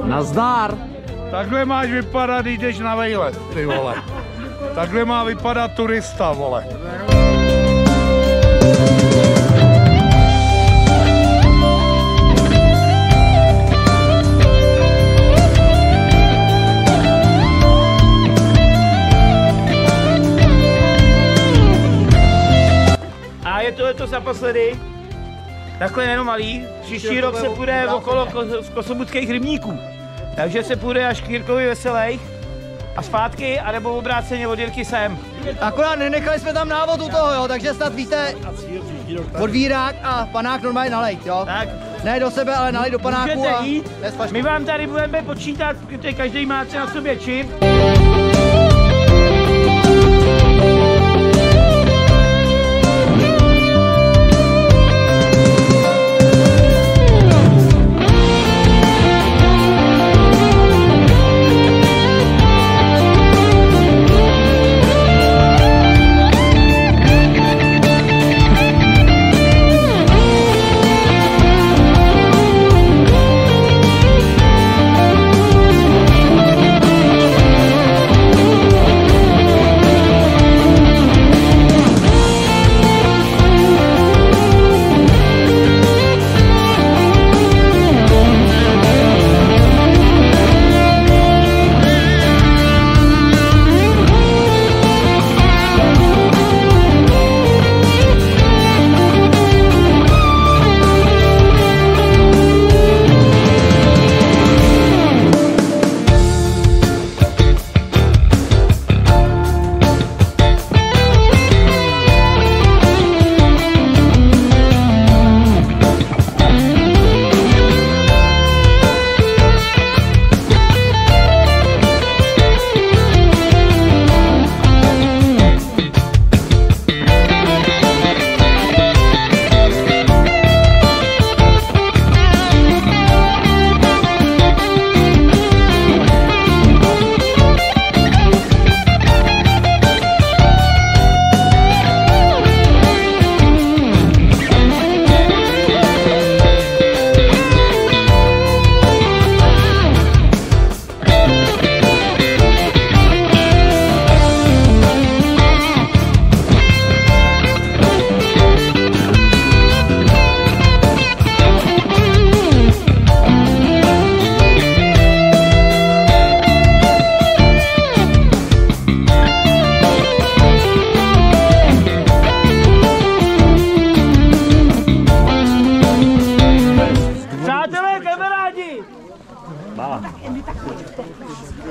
Nazdar. Takhle máš vypadat, když jdeš na vejlet, ty vole. Takhle má vypadat turista, vole. A je to naposledy. Takhle jenom malý. Příští rok se půjde okolo kosobudských rybníků. Takže se půjde až k Jirkovi Veselej a zpátky, anebo obráceně od Jirky sem. Akorát nenechali jsme tam návod u toho, jo, takže snad víte odvírák a panák normálně nalejt, jo. Tak. Ne do sebe, ale nalejt do panáku. Můžete a jít. My vám tady budeme počítat, protože každý máte na sobě čip.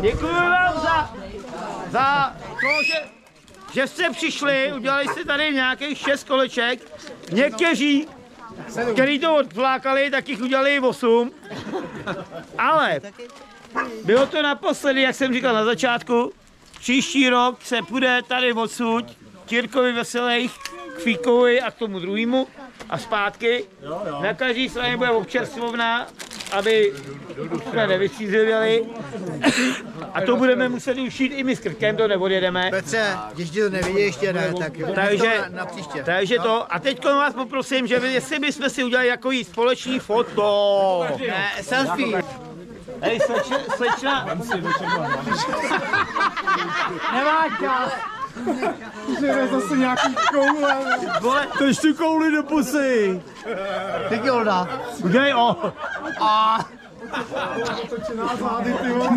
Děkuji vám za to, že jste přišli, udělali jste tady nějakých 6 koleček. Někteří, kteří to odvlákali, tak jich udělali 8. Ale bylo to naposledy, jak jsem říkal na začátku. Příští rok se půjde tady odsud k Jirkovi Veselej, k Fíkovi a k tomu druhému a zpátky. Na každé straně bude občerstvovna, aby jsme nevystřízlivěli. A to budeme muset ušít i my s Krkem, to neodjedeme. Petře, když to nevidí ještě ne, tak na příště. Takže to. A teď vás poprosím, že jestli bychom si udělali jako společný foto. Ne, selfie. Hej, slečna. Nemá čas. Že zase nějaký koule. Drž tu kouli do pusy. Taky Olda. Udělej A. Točená zády, ty vole.